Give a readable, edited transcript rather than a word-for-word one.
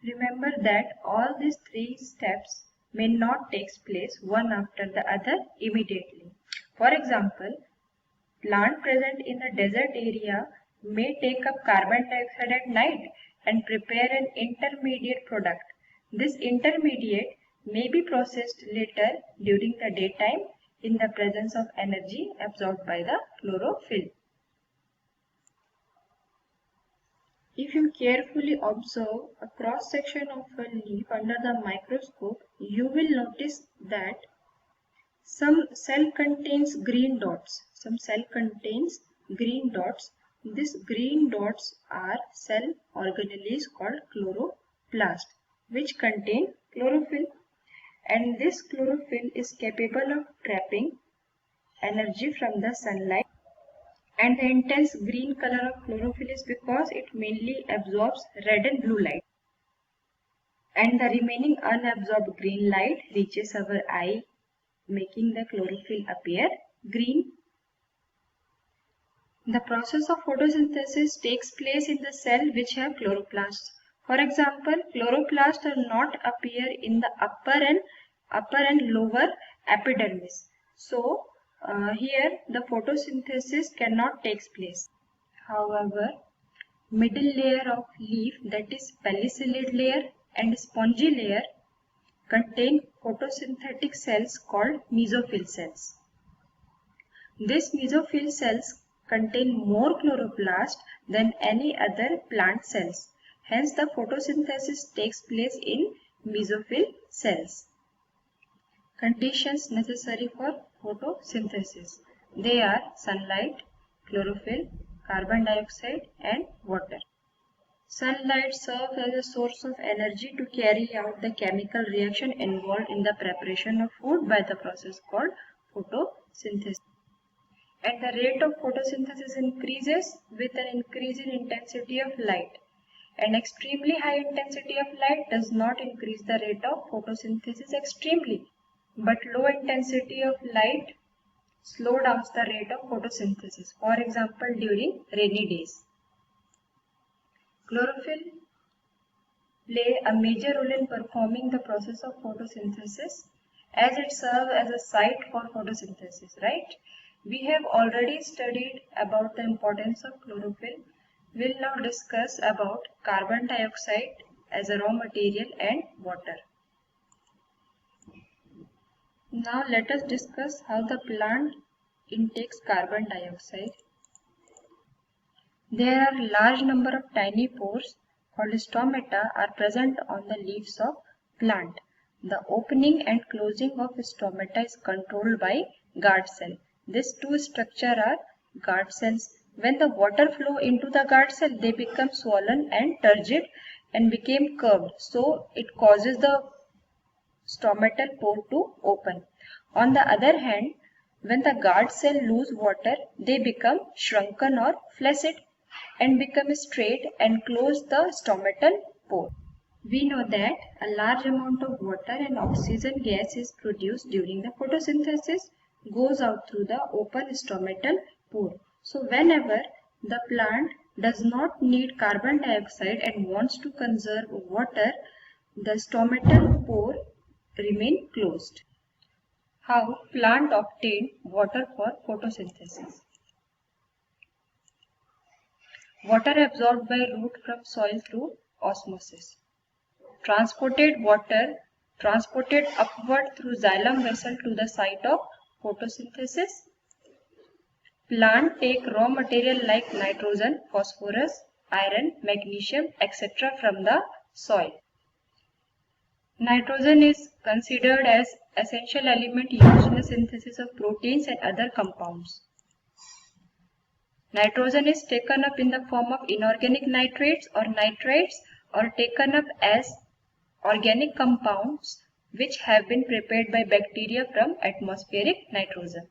Remember that all these three steps may not take place one after the other immediately. For example, plant present in a desert area may take up carbon dioxide at night and prepare an intermediate product. This intermediate may be processed later during the daytime in the presence of energy absorbed by the chlorophyll. If you carefully observe a cross-section of a leaf under the microscope, you will notice that some cell contains green dots. These green dots are cell organelles called chloroplast, which contain chlorophyll. And this chlorophyll is capable of trapping energy from the sunlight. And the intense green color of chlorophyll is because it mainly absorbs red and blue light. And the remaining unabsorbed green light reaches our eye, making the chlorophyll appear green. The process of photosynthesis takes place in the cell which have chloroplasts. For example, chloroplasts do not appear in the upper and lower epidermis. So, here the photosynthesis cannot take place. However, middle layer of leaf, that is pelicillate layer and spongy layer, contain photosynthetic cells called mesophyll cells. These mesophyll cells contain more chloroplast than any other plant cells. Hence, the photosynthesis takes place in mesophyll cells. Conditions necessary for photosynthesis. They are sunlight, chlorophyll, carbon dioxide and water. Sunlight serves as a source of energy to carry out the chemical reaction involved in the preparation of food by the process called photosynthesis. And the rate of photosynthesis increases with an increase in intensity of light. An extremely high intensity of light does not increase the rate of photosynthesis extremely, but low intensity of light slows down the rate of photosynthesis. For example, during rainy days. Chlorophyll play a major role in performing the process of photosynthesis as it serves as a site for photosynthesis, right? We have already studied about the importance of chlorophyll. We'll now discuss about carbon dioxide as a raw material and water. Now let us discuss how the plant intakes carbon dioxide. There are large number of tiny pores called stomata are present on the leaves of plant. The opening and closing of stomata is controlled by guard cell. These two structures are guard cells. When the water flow into the guard cell, they become swollen and turgid and become curved. So it causes the stomatal pore to open. On the other hand, when the guard cell lose water, they become shrunken or flaccid and become straight and close the stomatal pore. We know that a large amount of water and oxygen gas is produced during the photosynthesis, goes out through the open stomatal pore. So whenever the plant does not need carbon dioxide and wants to conserve water, the stomatal pore remain closed. How plant obtain water for photosynthesis? Water absorbed by root from soil through osmosis. Water transported upward through xylem vessel to the site of photosynthesis. Plant take raw material like nitrogen, phosphorus, iron, magnesium, etc. from the soil. Nitrogen is considered as essential element used in the synthesis of proteins and other compounds. Nitrogen is taken up in the form of inorganic nitrates or nitrites or taken up as organic compounds which have been prepared by bacteria from atmospheric nitrogen.